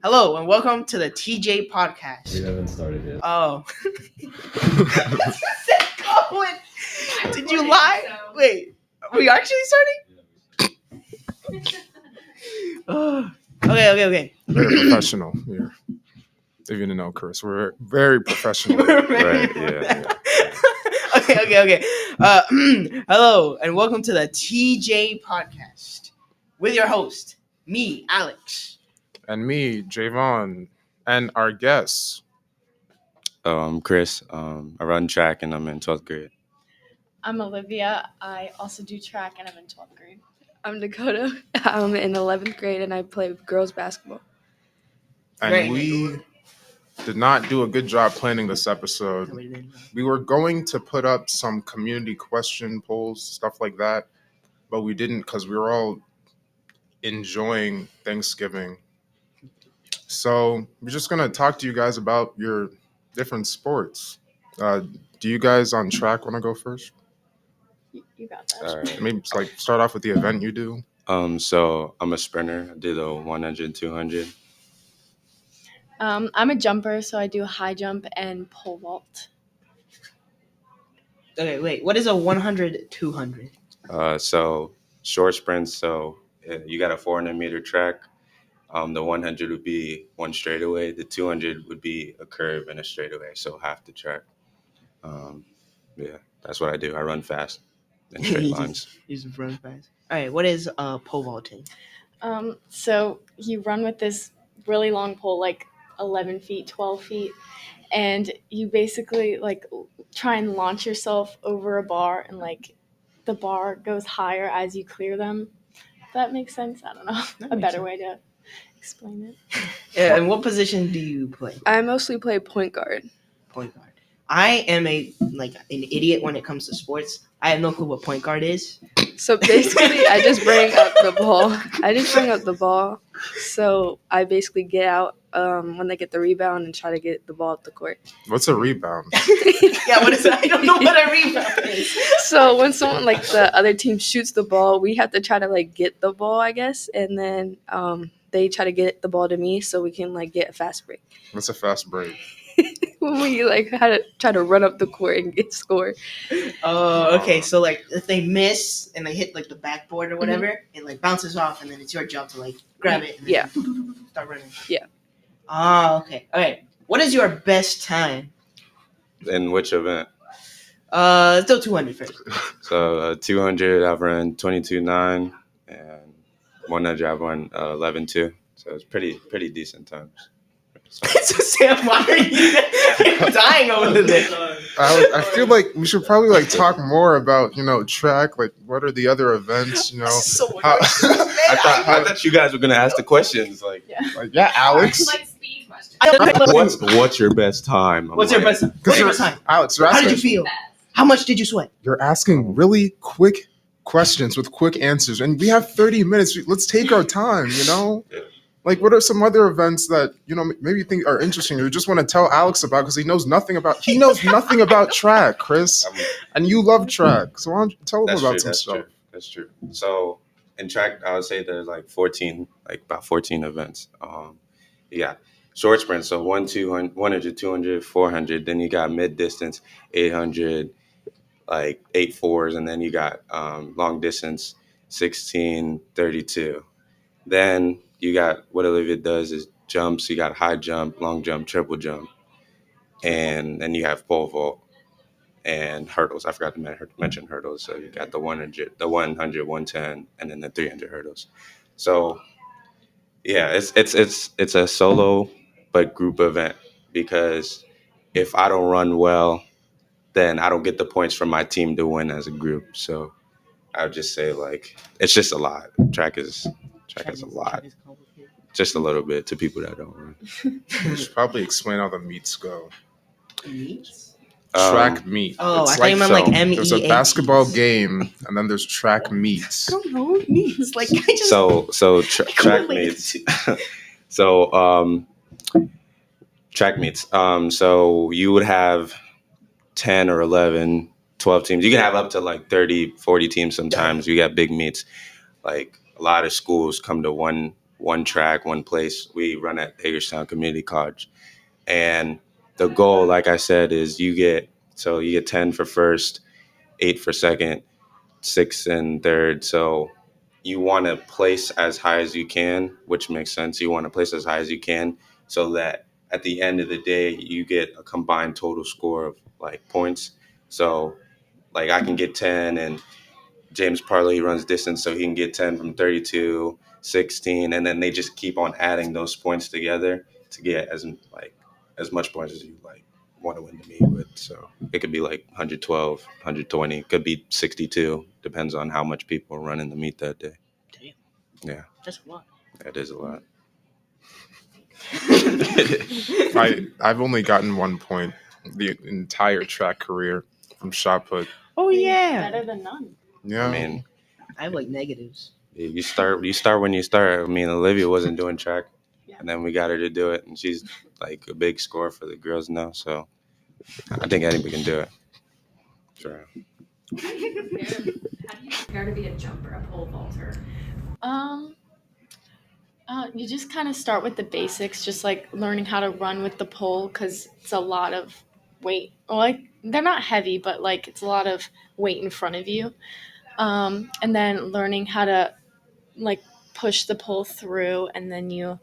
Hello and welcome to the TJ We podcast. haven't started yet. Oh. Colin, did you lie? Wait, are we actually starting? Okay. Very professional here. If you didn't know, Chris, we're very professional. We're Right, very- yeah. Okay. Hello and welcome to the TJ podcast with your host, me, Alex. And me, Javon, and our guests. I'm Chris. I run track and I'm in 12th grade. I'm Olivia. I also do track and I'm in 12th grade. I'm Dakotah. I'm in 11th grade and I play girls basketball. And Great. we did not do a good job planning this episode. We were going to put up some community question polls, stuff like that, but we didn't because we were all enjoying Thanksgiving. So we're just going to talk to you guys about your different sports. Do you guys on track want to go first? You got that. All right. Maybe start off with the event you do. So I'm a sprinter. I do the 100, 200. I'm a jumper, so I do high jump and pole vault. Okay, wait. What is a 100, 200? So short sprints. So you got a 400-meter track. The 100 would be one straightaway. The 200 would be a curve and a straightaway. So half the track. Yeah, that's what I do. I run fast in straight lines. You just run fast. All right, what is pole vaulting? So you run with this really long pole, like 11 feet, 12 feet, and you basically like try and launch yourself over a bar, and like the bar goes higher as you clear them. If that makes sense? I don't know. That A makes better sense. way to explain it. Yeah, and what position do you play? I mostly play point guard. Point guard. I am an idiot when it comes to sports. I have no clue what point guard is. So basically, I just bring up the ball. So I basically get out when they get the rebound and try to get the ball up the court. What's a rebound? Yeah, what is it? I don't know what a rebound is. So when someone like the other team shoots the ball, we have to try to like get the ball, I guess, and then they try to get the ball to me so we can like get a fast break. What's a fast break? When we like had to try to run up the court and get scored. Oh, okay. So like, if they miss and they hit like the backboard or whatever, it like bounces off, and then it's your job to like grab it. And then Yeah. Start running. Yeah. Oh, okay. All right. What is your best time? In which event? Still 200 first. So 200, I've run 22.9, and 100, I've run 11.2. So it's pretty decent times. So Sam, why are you dying over there? I feel like we should probably like talk more about track. Like, what are the other events? So How- I thought you guys were gonna ask the questions like, Alex. what's your best time? I'm What's your like, best time? What's your best time? Alex, you're How did asking, you feel? How much did you sweat? you're asking really quick questions with quick answers, and we have 30 minutes. Let's take our time. Yeah. Like, what are some other events that maybe you think are interesting, or you just want to tell Alex about because he knows nothing about track, Chris, I'm- and you love track. So why don't you tell him That's about true. some That's stuff? true. That's true. So in track, I would say there's like about 14 events. You got short sprints, so 100, 200, 400. Then you got mid distance, 800, like 8 4s, and then you got long distance, 16, 32. Then you got what Olivia does is jumps. You got high jump, long jump, triple jump, and then you have pole vault and hurdles. I forgot to mention hurdles. So you got the 100, 110, and then the 300 hurdles. So yeah, it's a solo but group event because if I don't run well, then I don't get the points from my team to win as a group. So I would just say like it's just a lot. Track has a lot, just a little bit to people that don't run. You should probably explain how the meets go. Meets? Track meet. Oh, It's I thought you meant like MEET. There's a basketball game, and then there's track meets. I don't know what it means. Like, I just. Track meets. So track meets. So you would have 10 or 11, 12 teams. You can have up to like 30, 40 teams sometimes. You got big meets. Like a lot of schools come to one one track, one place. We run at Hagerstown Community College. And the goal, like I said, is you get 10 for first, 8 for second, 6 and third. So you want to place as high as you can, which makes sense. You want to place as high as you can so that at the end of the day, you get a combined total score of like points. So like I can get 10 and James Parley runs distance, so he can get 10 from 32, 16, and then they just keep on adding those points together to get as much points as you like want to win the meet with. So it could be like 112, 120, could be 62, depends on how much people are running the meet that day. Damn, Yeah, that's a lot. that is a lot. I've only gotten 1 point the entire track career from shot put. Oh yeah. Better than none. Yeah. I mean, I have like negatives. you start when you start. I mean, Olivia wasn't doing track, Yeah. and then we got her to do it, and she's like a big scorer for the girls now. So I think anybody can do it. Sure. How do you prepare to be a jumper, a pole vaulter? You just kind of start with the basics, just like learning how to run with the pole, because it's a lot of weight. Well, like they're not heavy, but like it's a lot of weight in front of you. And then learning how to like push the pole through, and then you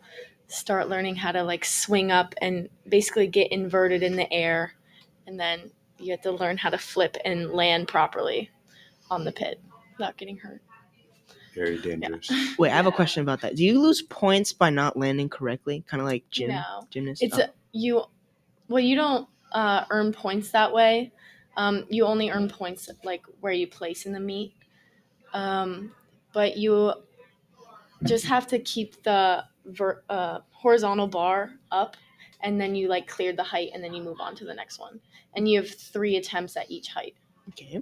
start learning how to like swing up and basically get inverted in the air, and then you have to learn how to flip and land properly on the pit without getting hurt. Very dangerous. Wait, I have a question about that. Do you lose points by not landing correctly? Kind of like gymnast? It's you don't earn points that way. You only earn points like where you place in the meet. But you just have to keep the horizontal bar up, and then you like clear the height, and then you move on to the next one. And you have 3 attempts at each height. Okay.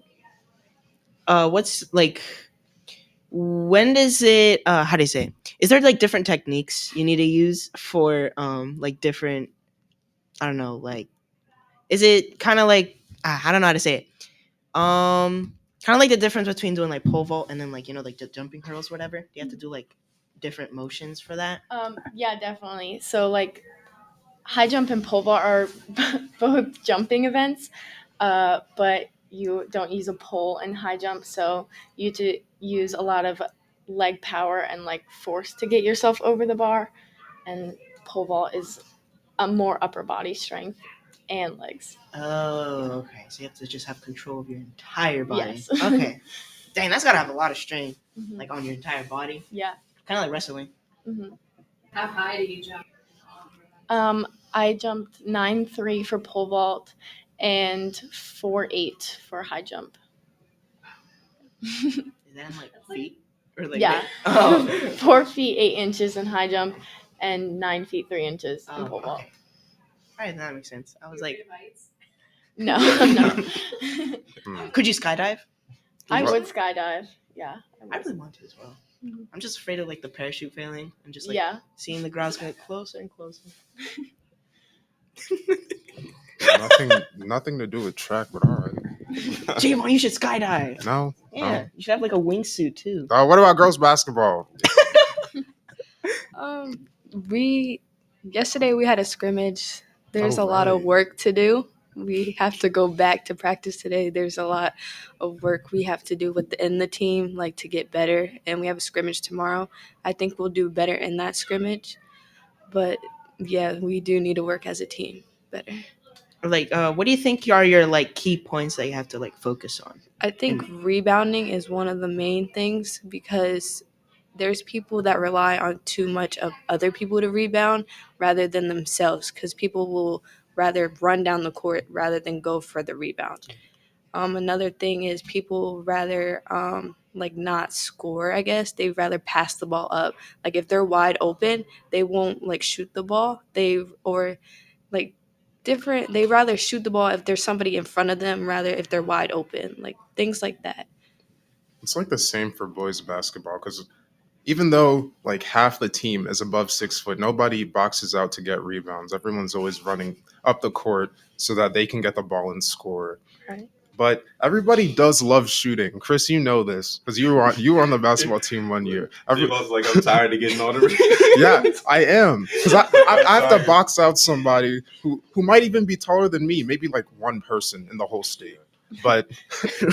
What's like? When does it? How do you say it? Is there like different techniques you need to use for like different? I don't know. Like, is it kind of like I don't know how to say it. Kind of like the difference between doing like pole vault and then like like the jumping hurdles, or whatever. Do you have to do like different motions for that? Yeah, definitely. So like high jump and pole vault are both jumping events, but you don't use a pole in high jump, so you have to use a lot of leg power and like force to get yourself over the bar, and pole vault is a more upper body strength and legs. Oh, okay. So you have to just have control of your entire body. Yes. Okay. Dang, that's gotta have a lot of strain, Mhm. like on your entire body. Yeah. Kind of like wrestling. Mm-hmm. How high do you jump? I jumped 9.3 for pole vault and 4.8 for high jump. Is that in like feet? Or like Yeah. Oh. 4 feet 8 inches in high jump and 9 feet 3 inches in pole vault. Okay. All right, that makes sense. I was like, No. could you skydive? I What? would skydive. Yeah. I really want to as well. Mhm. I'm just afraid of like the parachute failing and just like Yeah. seeing the ground get closer and closer. Nothing to do with track, but all right. Javon, you should skydive. No. Yeah, you should have like a wingsuit too. What about girls basketball? Yesterday we had a scrimmage. There's Oh, a lot of right. work to do. We have to go back to practice today. There's a lot of work we have to do within the team, like to get better. And we have a scrimmage tomorrow. I think we'll do better in that scrimmage. But yeah, we do need to work as a team better. Like, what do you think are your like key points that you have to like focus on? I think rebounding is one of the main things, because there's people that rely on too much of other people to rebound rather than themselves, because people will rather run down the court rather than go for the rebound. Another thing is people rather like not score, I guess. They'd rather pass the ball up. Like if they're wide open, they won't like shoot the ball. They rather shoot the ball if there's somebody in front of them rather if they're wide open. Like things like that. It's like the same for boys basketball, because even though like half the team is above 6 foot, nobody boxes out to get rebounds. Everyone's always running up the court so that they can get the ball and score. Right. But everybody does love shooting. Chris, you know this because you were on the basketball team one year. J-Ball's like, I'm tired of getting all the Yeah, I am because I have to box out somebody who might even be taller than me, maybe like one person in the whole state. But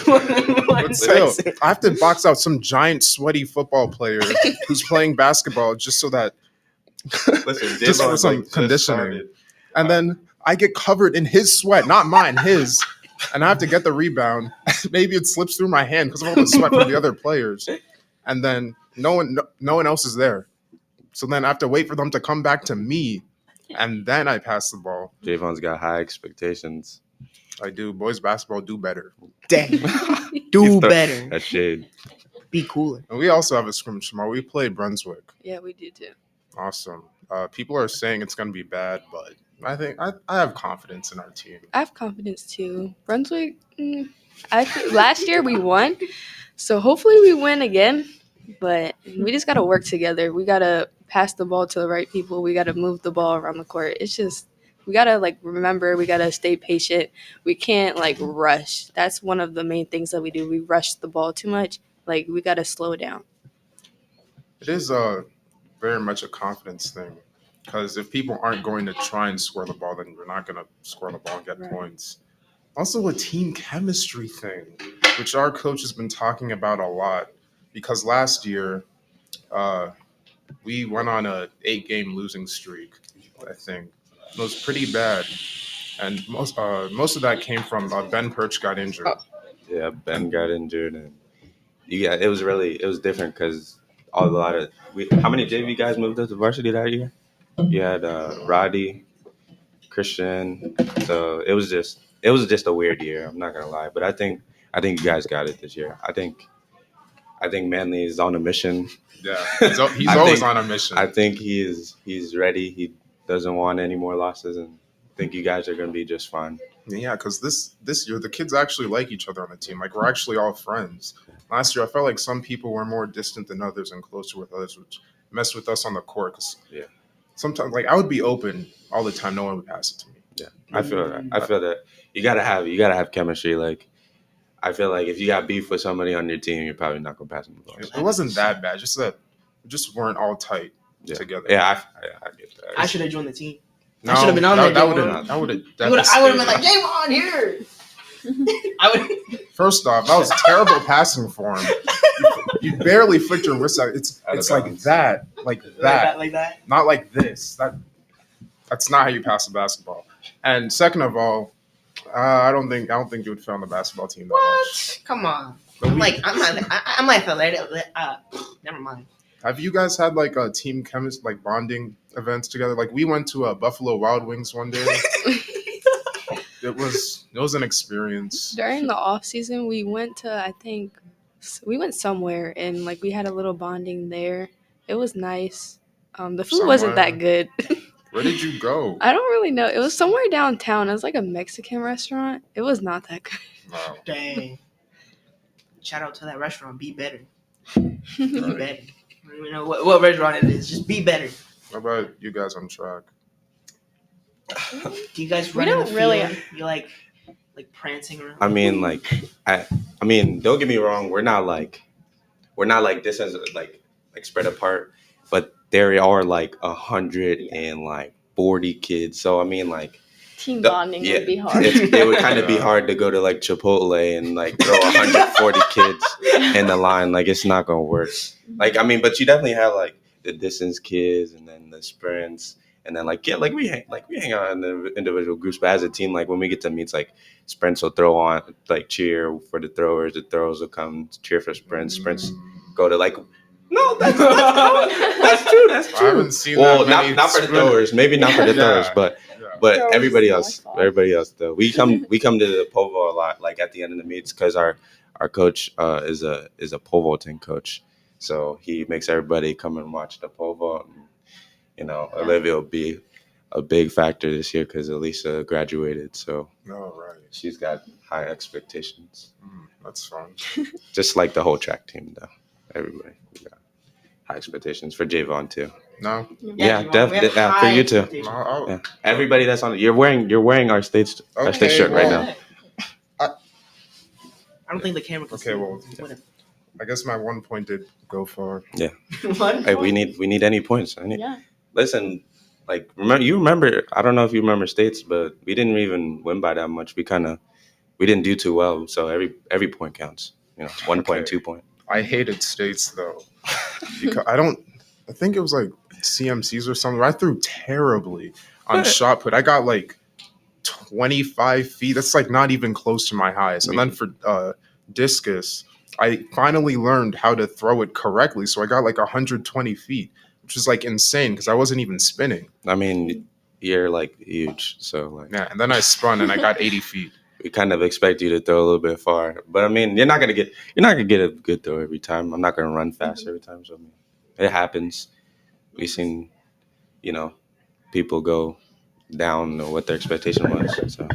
but still, I have to box out some giant sweaty football player who's playing basketball just so that Listen, just for J-Ball's some like, just conditioning. started. And then I get covered in his sweat, not mine, his. And I have to get the rebound. Maybe it slips through my hand because of all the sweat from the other players. And then no one else is there. So then I have to wait for them to come back to me. And then I pass the ball. Javon's got high expectations. I do. Boys basketball do better. Dang. Do better. That shade. Be cooler. And we also have a scrimmage tomorrow. We played Brunswick. Yeah, we do too. Awesome. People are saying it's going to be bad, but I think I have confidence in our team. I have confidence too. Brunswick, last year we won, so hopefully we win again. But we just got to work together. We got to pass the ball to the right people. We got to move the ball around the court. It's just, we got to remember, we got to stay patient. We can't rush. That's one of the main things that we do. We rush the ball too much. We got to slow down. It is very much a confidence thing. Because if people aren't going to try and score the ball, then you're not going to score the ball and get points. Also a team chemistry thing, which our coach has been talking about a lot. Because last year, we went on a 8-game losing streak, I think. It was pretty bad. And most of that came from Ben Perch got injured. Yeah, Ben got injured. And it was different because how many JV guys moved up to varsity that year? You had Roddy, Christian. So it was just a weird year. I'm not gonna lie, but I think you guys got it this year. I think Manly is on a mission. Yeah, he's always on a mission. I think he's ready. He doesn't want any more losses, and I think you guys are gonna be just fine. Yeah, because this year the kids actually like each other on the team. We're actually all friends. Last year I felt like some people were more distant than others and closer with others, which messed with us on the court. Yeah. Sometimes I would be open all the time, no one would pass it to me. Yeah, I feel that you gotta have chemistry. I feel like if you got beef with somebody on your team, you're probably not gonna pass them the ball. It wasn't that bad, just that we just weren't all tight together. Yeah, I get that. I should have joined the team. No, I should have been on there. That would have. I would have been like, Javon here. First off, that was terrible passing for him. You barely flicked your wrist out. It's like that. Like that. Not like this. That's not how you pass a basketball. And second of all, I don't think you would fit on the basketball team that much. Come on. I'm like never mind. Have you guys had a team chemist bonding events together? We went to a Buffalo Wild Wings one day. It was an experience. During the off season, we went to we went somewhere and we had a little bonding there. It was nice. The food wasn't that good. Where did you go? I don't really know. It was somewhere downtown. It was a Mexican restaurant. It was not that good. Wow. Dang. Shout out to that restaurant. Be better. Be better. I don't even know what restaurant it is. Just be better. What about you guys on track? Do you guys run in the field? You like prancing around? I mean, don't get me wrong. We're not like this as spread apart, but there are 140 kids. So I mean, team bonding would be hard. It would kind of be hard to go to Chipotle and throw 140 kids in the line. It's not gonna work. But you definitely have the distance kids and then the sprints. And then we hang out in the individual groups, but as a team, when we get to meets, sprints will throw on cheer for the throwers, the throwers will come cheer for sprints go to no, that's true. I haven't seen that not for the throwers, maybe not for the throwers, but everybody else though. We come to the pole vault a lot, at the end of the meets, because our coach is a pole vaulting coach, so he makes everybody come and watch the pole vault. Olivia will be a big factor this year because Elisa graduated, so she's got high expectations. That's fun. Just like the whole track team, though. Everybody got high expectations for Javon too. No. Yeah, definitely for you too. Everybody that's on it. You're wearing our state shirt right now. I don't think the camera can see. Okay, well, Whatever. I guess my 1 point did go far. What? Hey, we need any points. Yeah. Listen, like remember. I don't know if you remember states, but we didn't even win by that much. We didn't do too well. So every point counts. 1 point, Okay. 2 point. I hated states though because I think it was like CMCs or something. I threw terribly on shot put. I got like 25 feet. That's like not even close to my highest. And then for discus, I finally learned how to throw it correctly. So I got like 120 feet, which is like insane because I wasn't even spinning. I mean, you're like huge, so like Yeah, and then I spun and I got 80 feet. we kind of expect you to throw a little bit far. But I mean, you're not gonna get a good throw every time. I'm not gonna run fast every time. So I mean, it happens. We've seen, people go down or what their expectation was. So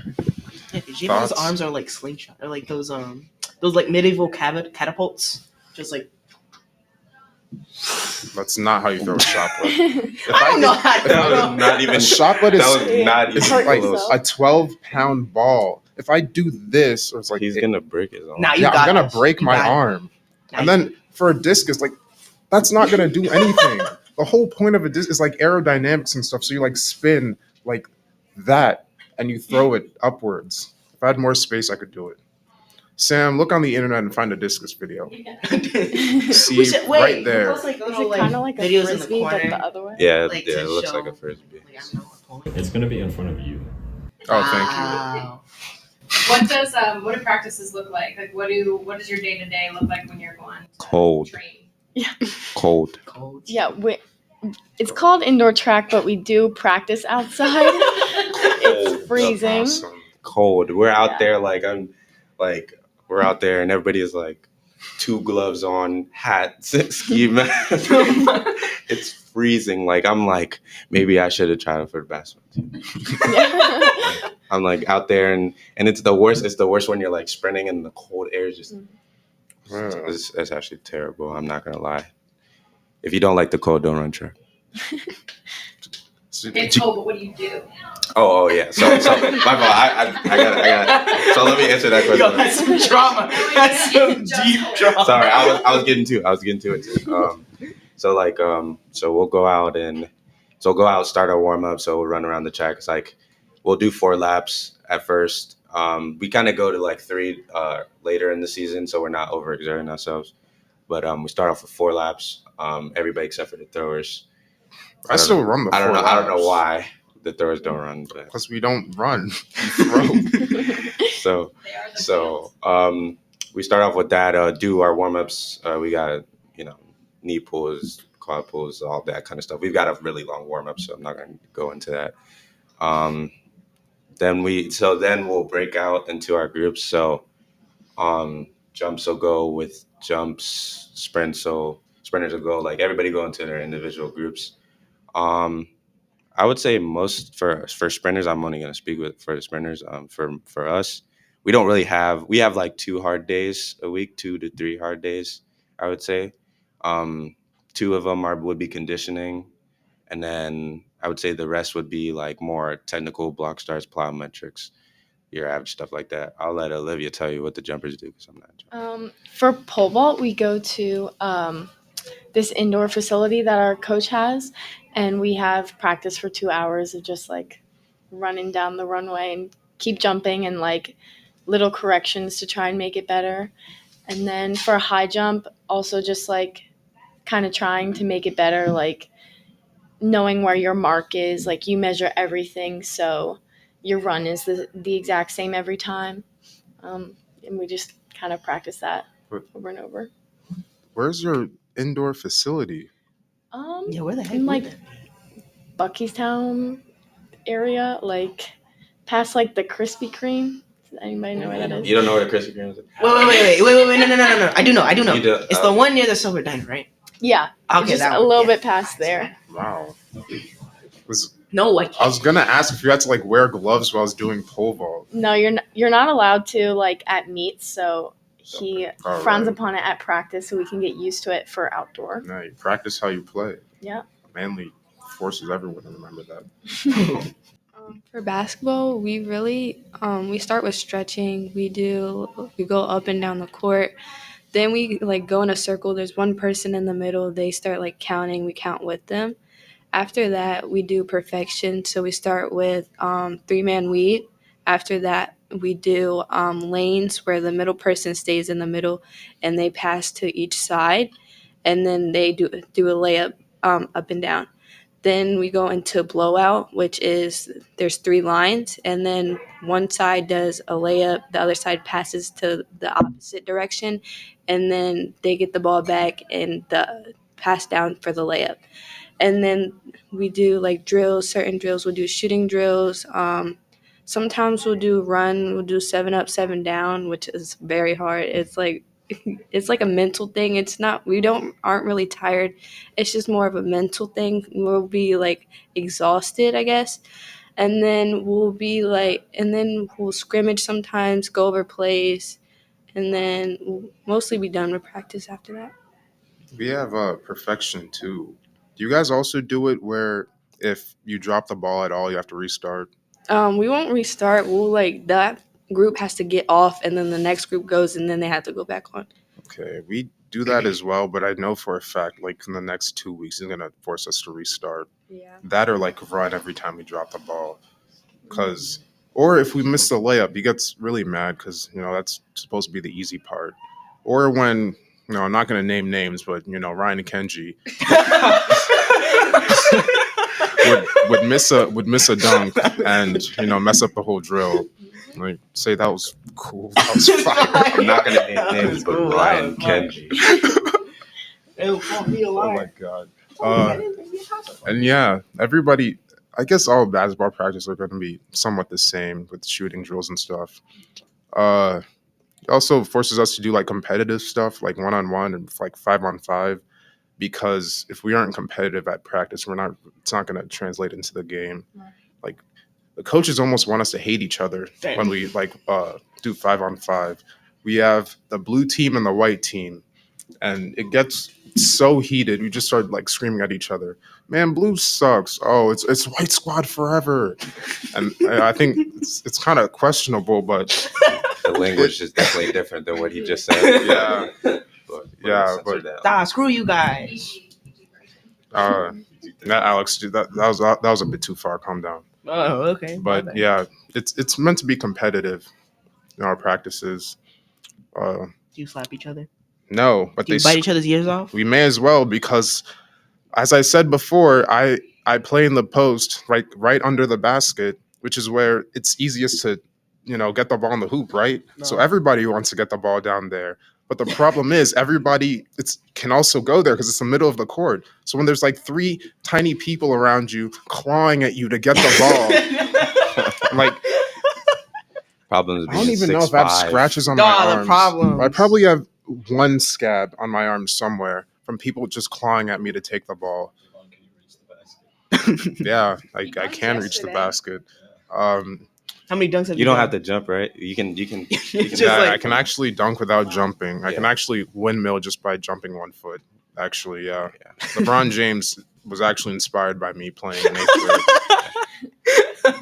Yeah, did you know those Thoughts? arms are like slingshot? Or like those like medieval catapults. Just like That's not how you throw a shot put. I don't know how to that was throw. not even A shot put is that was not it's even like close. a 12-pound ball. If I do this, or it's like He's gonna break his arm. Nah, you yeah, got I'm gonna this. break You my got it. arm. Nah, And then for a discus, like that's not gonna do anything. The whole point of a disc is like aerodynamics and stuff. So you like spin like that and you throw it upwards. If I had more space, I could do it. Sam, look on the internet and find a discus video. See We should- wait, right there. post, like, Is little, it kind of like a videos in the frisbee, but corner. the other way? Yeah, Like, yeah, to it looks show- like a frisbee. Like, I don't know, pulling. It's gonna be in front of you. Oh, thank you. Wow. What do practices look like? Like what does your day to day look like when you're going to Cold. train? Cold. Cold. Yeah, it's called indoor track, but we do practice outside. It's freezing. Awesome. Cold. We're out Yeah. there we're out there and everybody is like 2 gloves on, hats, ski mask. It's freezing. Like I'm like maybe I should have tried for the basketball team. I'm like out there and it's the worst. It's the worst when you're like sprinting and the cold air is just. Yeah. It's actually terrible. I'm not gonna lie. If you don't like the cold, don't run track. So, It's cold, but what do you do? Oh yeah. So my fault. I got. So let me answer that question. Yo, that's some drama. That's some deep drama. Sorry, I was getting to it too. So we'll go out, start our warm up. So we'll run around the track. It's like we'll do 4 laps at first. We kind of go to like 3 later in the season, so we're not overexerting ourselves. But we start off with 4 laps. Everybody except for the throwers. I still run the 4 I don't know. laps. I don't know why the throwers don't run, but Because we don't run. We throw. They are the so we start off with that. Do our warm ups. We got knee pulls, quad pulls, all that kind of stuff. We've got a really long warm up, so I'm not going to go into that. Then we'll break out into our groups. So jumps will go with jumps, sprints. So sprinters will go like everybody go into their individual groups. I would say most for sprinters, I'm only going to speak for the sprinters. For us, we have like 2 hard days a week, 2 to 3 hard days, I would say. 2 of them would be conditioning, and then I would say the rest would be like more technical block starts, plyometrics, your average stuff like that. I'll let Olivia tell you what the jumpers do because I'm not. For pole vault, we go to this indoor facility that our coach has, and we have practice for 2 hours of just like running down the runway and keep jumping and like little corrections to try and make it better. And then for high jump, also just like kind of trying to make it better, like knowing where your mark is, like you measure everything so your run is the exact same every time. And we just kind of practice that over and over. Where's your indoor facility? Yeah, where the heck? In would like that be? Buckystown area, like past like the Krispy Kreme. Does anybody know where that is? You don't know where the Krispy Kreme is? Wait, no. I do know. You do. It's the one near the Silver Diner, right? Yeah, Okay, just that a one, little yeah. bit past there. Wow. No, I was gonna ask if you had to like wear gloves while I was doing pole vault. No, you're not allowed to like at meets, so he All frowns right. upon it at practice so we can get used to it for outdoor. No, you practice how you play. Yeah. Manly forces everyone to remember that. For For basketball, we start with stretching. We go up and down the court. Then we like go in a circle. There's one person in the middle. They start like counting. We count with them. After that, we do perfection. So we start with 3-man weave. After that, we do lanes where the middle person stays in the middle and they pass to each side, and then they do a layup up and down. Then we go into blowout, which is there's 3 lines, and then one side does a layup, the other side passes to the opposite direction, and then they get the ball back and the pass down for the layup. And then we do like drills, certain drills. We'll do shooting drills. Sometimes we'll do 7 up, 7 down, which is very hard. It's like a mental thing. It's not, aren't really tired. It's just more of a mental thing. We'll be like exhausted, I guess. And then we'll scrimmage sometimes, go over plays, and then we'll mostly be done with practice after that. We have perfection too. Do you guys also do it where if you drop the ball at all, you have to restart? We won't restart. That group has to get off, and then the next group goes, and then they have to go back on. Okay, we do that as well, but I know for a fact, like in the next 2 weeks, he's gonna force us to restart. Yeah. That or like run every time we drop the ball, or if we miss the layup, he gets really mad because that's supposed to be the easy part. Or when I'm not gonna name names, but Ryan and Kenji would miss a dunk and mess up the whole drill. Like say that was cool. That was fire. I'm not gonna name names, but Ryan Kenji. Oh my god. And yeah, everybody. I guess all basketball practice are going to be somewhat the same with shooting drills and stuff. It also forces us to do like competitive stuff, like 1-on-1 and like 5-on-5. Because if we aren't competitive at practice, it's not going to translate into the game. Right. Like the coaches almost want us to hate each other when we do 5-on-5. We have the blue team and the white team, and it gets so heated. We just start like screaming at each other. Man, blue sucks. Oh, it's white squad forever. And I think it's kind of questionable, but the language is definitely different than what he just said. Yeah. Screw you guys. Alex, dude, that was a bit too far. Calm down. Oh, okay. But yeah, it's meant to be competitive in our practices. Do you slap each other? No, but Do you bite each other's ears off? We may as well because, as I said before, I play in the post right under the basket, which is where it's easiest to get the ball in the hoop, right? No. So everybody wants to get the ball down there. But the problem is everybody can also go there because it's the middle of the court. So when there's like 3 tiny people around you clawing at you to get the ball, like problems. I don't even know if I have scratches on my arms. Problem. I probably have one scab on my arm somewhere from people just clawing at me to take the ball. Yeah, I can reach the basket. How many dunks have you don't done? have to jump, right? You can I can actually dunk without jumping. I can actually windmill just by jumping 1 foot. Actually, yeah. LeBron James was actually inspired by me playing in 8th grade.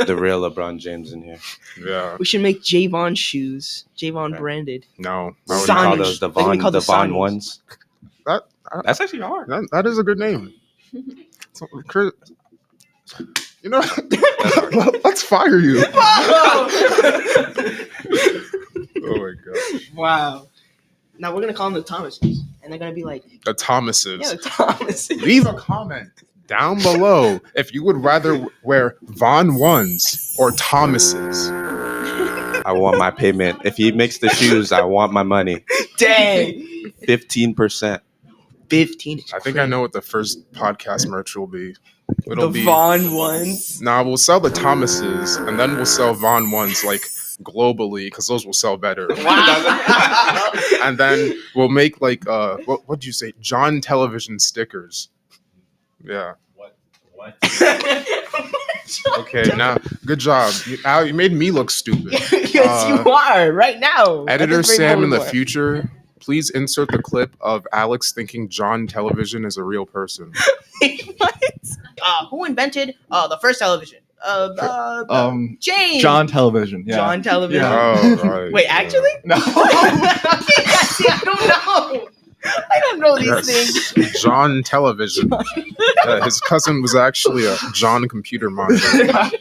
The real LeBron James in here. Yeah. We should make Javon shoes. Javon branded. No. What would you call those? The Von ones? That's actually hard. That is a good name. Let's fire you. Oh my god. Wow. Now we're gonna call them the Thomases, and they're gonna be like the Thomases. Yeah, the Thomases. Leave a comment down below if you would rather wear Von ones or Thomases. I want my payment. If he makes the shoes, I want my money. Dang. 15%. 15. I think I know what the first podcast merch will be. It'll be Von ones. Nah, we'll sell the Thomases and then we'll sell Von ones like globally because those will sell better. Wow. And then we'll make like what do you say? John Television stickers. Yeah. What? Okay, now good job. You made me look stupid. Yes, you are right now. Editor Sam in the future, please insert the clip of Alex thinking John Television is a real person. What? Who invented the first television? James. John Television. Yeah. John Television. Yeah. Oh, right. Wait, yeah. actually? No. See, I don't know. I don't know these Yes, things. John Television. His cousin was actually a John Computer Monitor.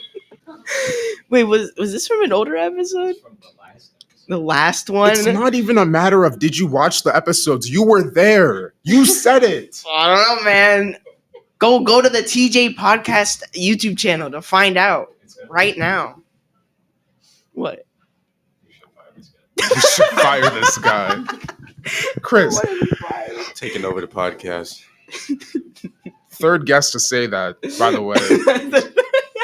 Wait, was this from an older episode? The last one? It's not even a matter of did you watch the episodes. You were there. You said it. I don't know, man. Go to the TJ Podcast YouTube channel to find out right now. What? You should fire this guy. Chris, Taking over the podcast. third guest to say that, by the way.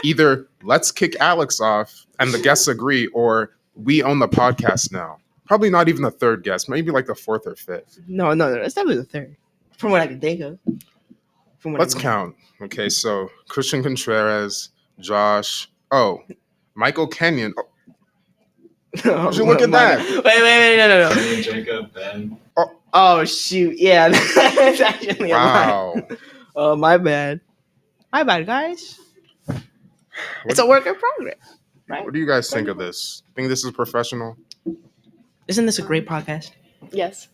Either let's kick Alex off and the guests agree, or we own the podcast now. Probably not even the third guest, maybe like the fourth or fifth. No, it's definitely the third. From what I can think of. Let's count. Okay, so Christian Contreras, Josh, Michael Kenyon. Oh, you look at that? Wait, no. Jacob, Ben. Oh, shoot. Yeah, that's actually a Wow. lie. Oh, my bad. My bad, guys. It's a work in progress. Right? What do you guys think of this? Think this is professional? Isn't this a great podcast? Yes.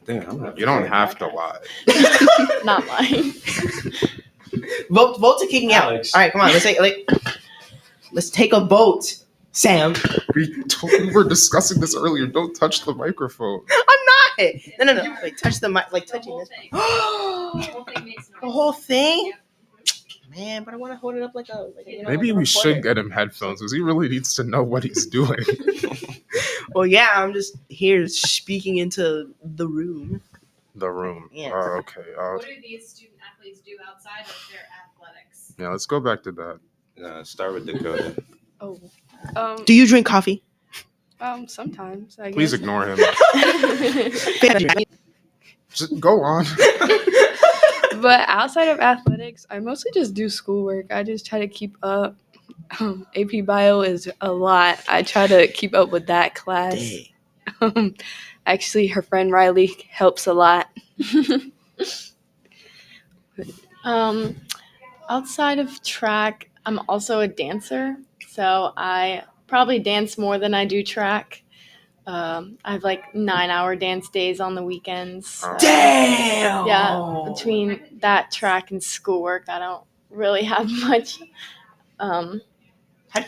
Damn, You don't have to lie. Not lying. Vote to kick me out. Alex. All right, come on. Let's take a vote, Sam. We were discussing this earlier. Don't touch the microphone. I'm not. No. Like touch the mic, like The touching whole this. thing. The whole thing makes noise. The whole thing. Yep. Man, but I want to hold it up like a Maybe like a we should reporter. get him headphones because he really needs to know what he's doing. Well, yeah, I'm just here speaking into the room. The room. Yeah. Oh, okay. What do these student athletes do outside of their athletics? Yeah, let's go back to that. Start with Dakotah. Oh. Do you drink coffee? Sometimes, I guess. Please ignore him. Just go on. But outside of athletics, I mostly just do schoolwork. I just try to keep up. AP Bio is a lot. I try to keep up with that class. Actually, her friend Riley helps a lot. Outside of track, I'm also a dancer, so I probably dance more than I do track. I have like 9-hour dance days on the weekends. So, Damn. yeah, between that track and schoolwork, I don't really have much. How do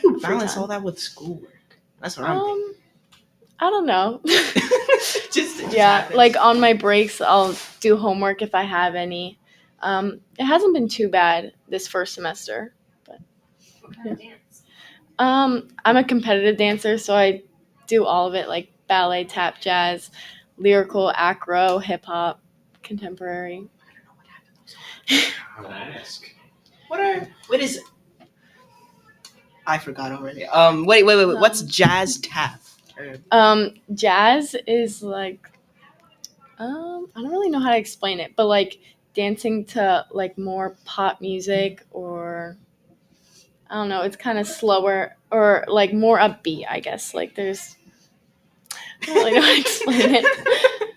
you Free balance time. all that with schoolwork? That's what I'm thinking. I don't know. Just Yeah, happens. like on my breaks, I'll do homework if I have any. It hasn't been too bad this first semester. What kind of dance? I'm a competitive dancer, so I do all of it, like ballet, tap, jazz, lyrical, acro, hip hop, contemporary. What is? I forgot already. Wait. What's jazz tap? Jazz is like, I don't really know how to explain it, but like dancing to like more pop music, or I don't know, it's kind of slower or like more upbeat, I guess. Like there's, I don't really know how to explain it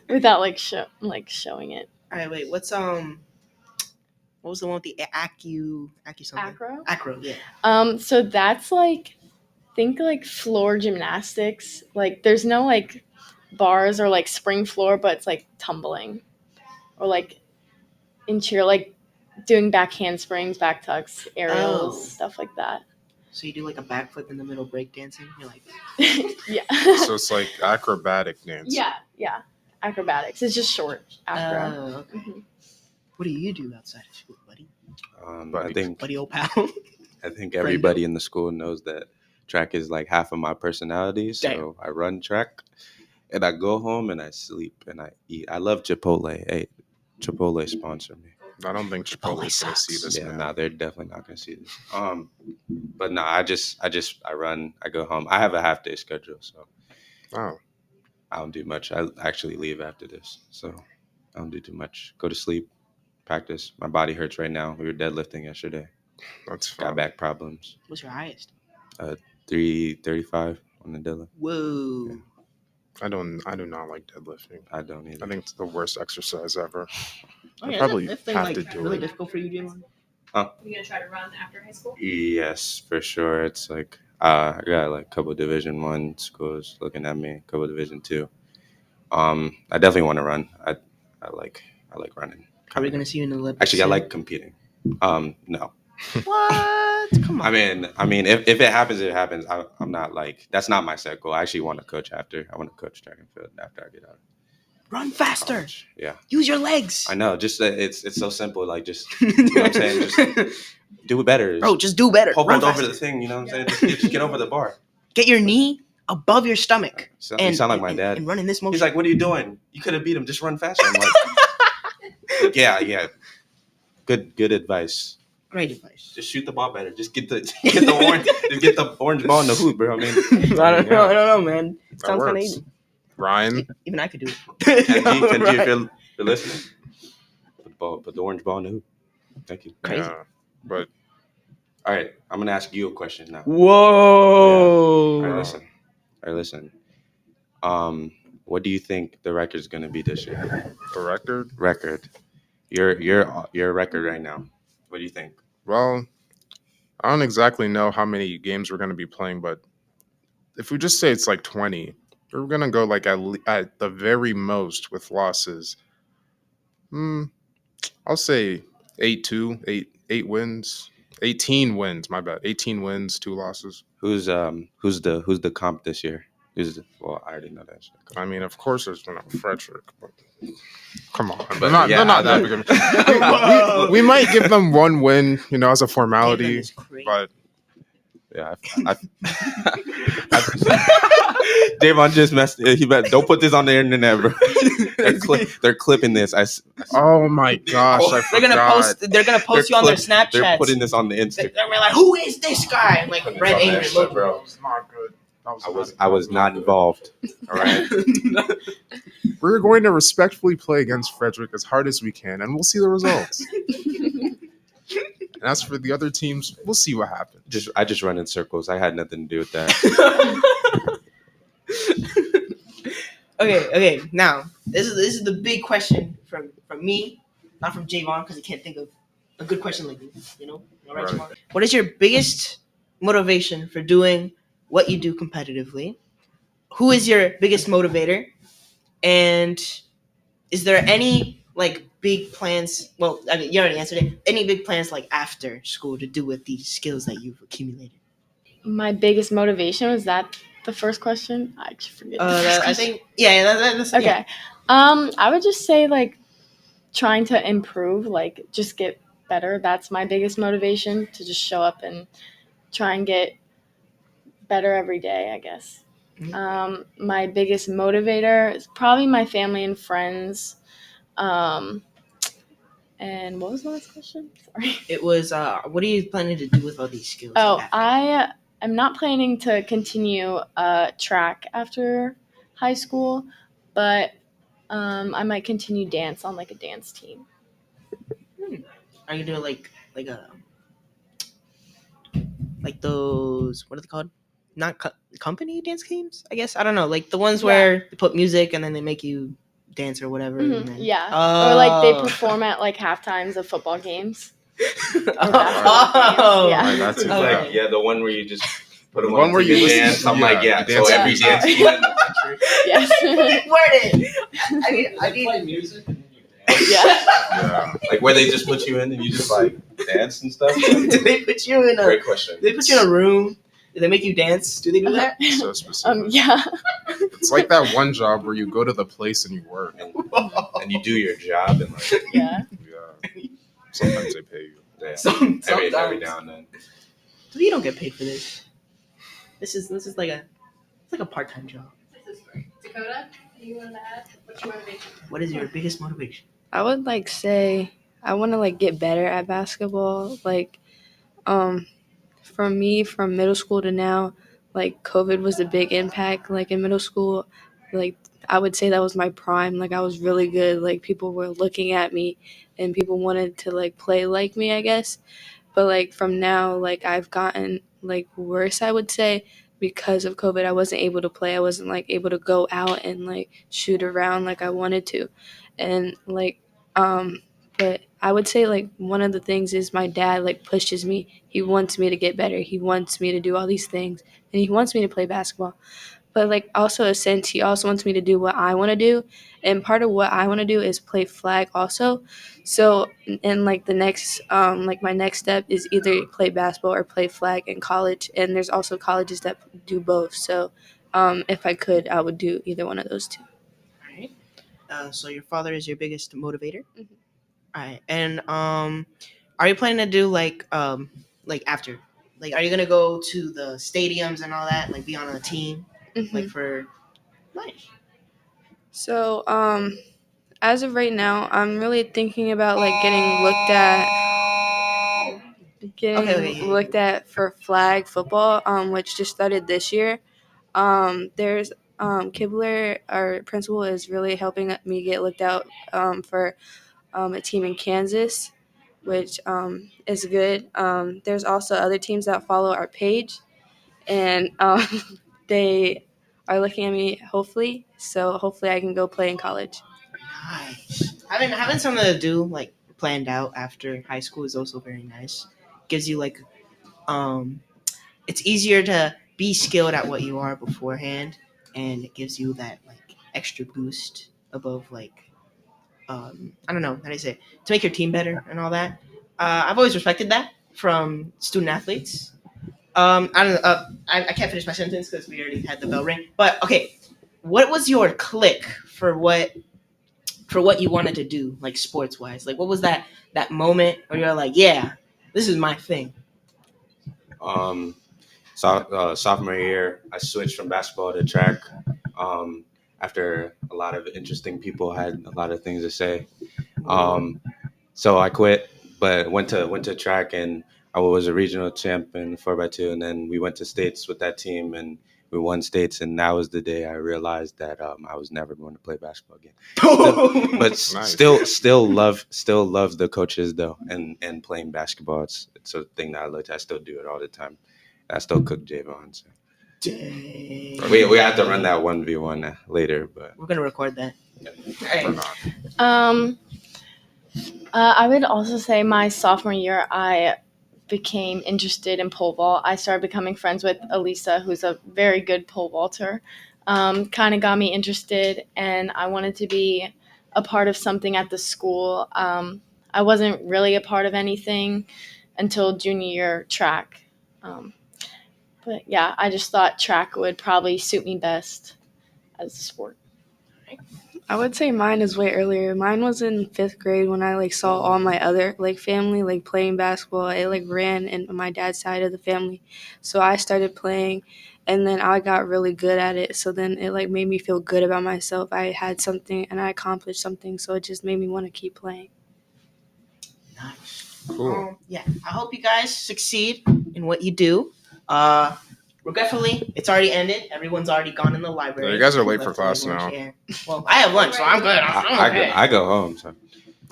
without like showing it. All right, wait. What was the one with the acu something? Acro, yeah. So that's like, think like floor gymnastics. Like there's no like bars or like spring floor, but it's like tumbling, or like in cheer, like doing back handsprings, back tucks, aerials, Oh. stuff like that. So you do like a backflip in the middle, break dancing. You're like, Yeah. So it's like acrobatic dance. Yeah. Acrobatics. It's just short. Acro. oh, okay. Mhm. What do you do outside of school, buddy? I Old pal. think everybody in the school knows that track is like half of my personality. So Damn. I run track, and I go home and I sleep and I eat. I love Chipotle. Hey, Chipotle sponsor me. I don't think Chipotle is going to see this, Yeah, man. nah, they're definitely not gonna see this. But no, I run. I go home. I have a half day schedule, so Oh, I don't do much. I actually leave after this, so I don't do too much. Go to sleep, practice. My body hurts right now. We were deadlifting yesterday. that's Got fine. back problems. What's your highest? 335 on the deadlift. Whoa. Yeah. I do not like deadlifting. I don't either. I think it's the worst exercise ever. Oh, I yeah, probably is that have like to do really it. difficult for you, Jalen? Huh? You gonna try to run after high school? Yes, for sure. It's like I got like a couple Division 1 schools looking at me, a couple Division 2. I definitely want to run. I like I like running. Are we gonna see you in the Olympics? Actually, I soon? like competing. No. What? Come on. I mean, if it happens, it happens. I'm not like that's not my set goal. I actually want to coach after. I want to coach track and field after I get out. Run faster. College. Yeah, Use your legs. I know. Just it's so simple. Like just you know what I'm saying. Just do it better. Bro, just do better. Poke Run over faster. the thing. You know what I'm saying. Just get over the bar. Get your knee above your stomach. You sound like my dad. And run in this motion. He's like, "What are you doing? You could have beat him. Just run faster." I'm like, yeah. Good advice. Great advice. Just shoot the ball better. Just get the orange ball in the hoop, bro. I mean, I don't know, man. It That sounds kind of works. easy. Ryan, Even I could do it. Kenji, if you're listening, put the orange ball in the hoop. Thank you. Crazy. yeah, but All right, I'm gonna ask you a question now. Whoa. All right, listen. What do you think the record's gonna be this year? the record. Record. Your record right now. What do you think? Well, I don't exactly know how many games we're going to be playing, but if we just say it's like 20, we're going to go like at the very most with losses. I'll say 8-2, 8 wins, 18 wins. My bad, 18 wins, 2 losses. Who's the comp this year? Well, I already know that. I mean, of course, there's been a Frederick, but come on, But they're not, yeah, they're not that big. Whoa. We might give them one win, as a Caitlin formality, is crazy. but Yeah, Davon just messed. Don't put this on the internet, bro. They're clipping this. oh my gosh, I They're gonna forgot. post. They're gonna post you on their Snapchats. They're putting this on the Instagram. They're like, "Who is this guy?" And like red on angry that shit, look, bro. It's not good. I was not involved. All right. We're going to respectfully play against Frederick as hard as we can, and we'll see the results. And as for the other teams, we'll see what happens. I just run in circles. I had nothing to do with that. Okay. Now this is the big question from me, not from Javon, because he can't think of a good question like this. All right, Right. Javon? What is your biggest motivation for doing what you do competitively? Who is your biggest motivator? And is there any like big plans? Well, I mean, you already answered it. Any big plans like after school to do with these skills that you've accumulated? My biggest motivation, was that the first question? I actually forget. The first I question. think that's Okay. yeah. I would just say like trying to improve, like just get better. That's my biggest motivation, to just show up and try and get better every day, I guess. My biggest motivator is probably my family and friends. And what was the last question? Sorry. It was what are you planning to do with all these skills? Oh, after? I am not planning to continue track after high school, but I might continue dance on like a dance team. Are you doing like those, what are they called? Not company dance games, I guess. I don't know, like the ones where they put music and then they make you dance or whatever. Mhm, And then, yeah. Oh. Or like they perform at like half times of football games. Oh. Yeah. Right, that's Okay. Like the one where you just put them The one on where TV you listen dance. to- I'm yeah, like, yeah. the So dance every music. dance team in the country. Yes. Word it. I need music. Yeah. Yeah. Like where they just put you in and you just like dance and stuff. Do they put you in a? Great question. Do they put you in a room? Do they make you dance? Do they do that? So specific. Yeah. It's like that one job where you go to the place and you work. And you do your job and like Yeah. Yeah. Sometimes they pay you. yeah, Sometimes. every now and then. So you don't get paid for this. This is like a part-time job. This is great. Dakotah, you want to add? What's your motivation? What is your biggest motivation? I would like say I want to like get better at basketball. Like, for me, from middle school to now, like COVID was a big impact. Like in middle school, like I would say that was my prime. Like I was really good. Like people were looking at me, and people wanted to like play like me, I guess. But like from now, like I've gotten like worse, I would say, because of COVID. I wasn't able to play. I wasn't like able to go out and like shoot around like I wanted to, and like but I would say like one of the things is my dad like pushes me. He wants me to get better. He wants me to do all these things, and he wants me to play basketball. But like also a sense, he also wants me to do what I want to do, and part of what I want to do is play flag also. So and like the next like my next step is either play basketball or play flag in college, and there's also colleges that do both. So if I could, I would do either one of those two. All right. So your father is your biggest motivator. Mhm. All right. And are you planning to do like after? Like, are you gonna go to the stadiums and all that? Like, be on a team, like Mhm. for nice. So as of right now, I'm really thinking about like Okay. Okay. getting Yeah. looked at for flag football, which just started this year. There's Kibler, our principal, is really helping me get looked out for a team in Kansas, which is good. There's also other teams that follow our page, and they are looking at me. Hopefully, so hopefully I can go play in college. Nice. Having something to do like planned out after high school is also very nice. Gives you like um, it's easier to be skilled at what you are beforehand, and it gives you that like extra boost above like I don't know how do I say it, to make your team better and all that. I've always respected that from student athletes. I don't know. I can't finish my sentence because we already had the bell ring. But okay, what was your click for what you wanted to do, like sports wise? Like, what was that moment where you're like, yeah, this is my thing? Um, sophomore year, I switched from basketball to track. Um, after a lot of interesting people had a lot of things to say. Um, so I quit, but went to track, and I was a regional champion 4x2, and then we went to states with that team, and we won states, and that was the day I realized that I was never going to play basketball again. But Nice. still love the coaches though, and playing basketball. It's a thing that I like. I still do it all the time. I still cook Javon. So. Dang. We have to run that 1v1 later, but We're gonna record that. Or Hey. not. I would also say my sophomore year, I became interested in pole vault. I started becoming friends with Elisa, who's a very good pole vaulter. Kind of got me interested, and I wanted to be a part of something at the school. I wasn't really a part of anything until junior year track. Um, but yeah, I just thought track would probably suit me best as a sport. I would say mine is way earlier. Mine was in fifth grade when I like saw all my other like family like playing basketball. It like ran in my dad's side of the family, so I started playing, and then I got really good at it. So then it like made me feel good about myself. I had something and I accomplished something, so it just made me want to keep playing. Nice. Cool. Yeah, I hope you guys succeed in what you do. Regretfully, it's already ended. Everyone's already gone in the library. Yeah, you guys are late Left for class to, like, lunch. now. Yeah. Well, I have lunch, so I'm good. I'm okay. I go home. So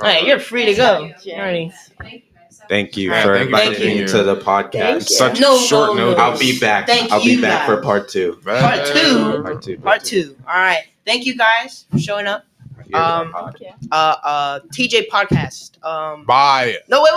Hey, you're free to go. Yeah. Already. Thank you, guys. thank you Yeah, for thank you for inviting me being to here. the podcast. Such No, short no, notice. no. I'll be back. Thank I'll be you, back for guys. part two. Part two. Part two. Part two. All right. Thank you guys for showing up. Here's our Um, pod. Yeah. TJ podcast. Bye. No, wait.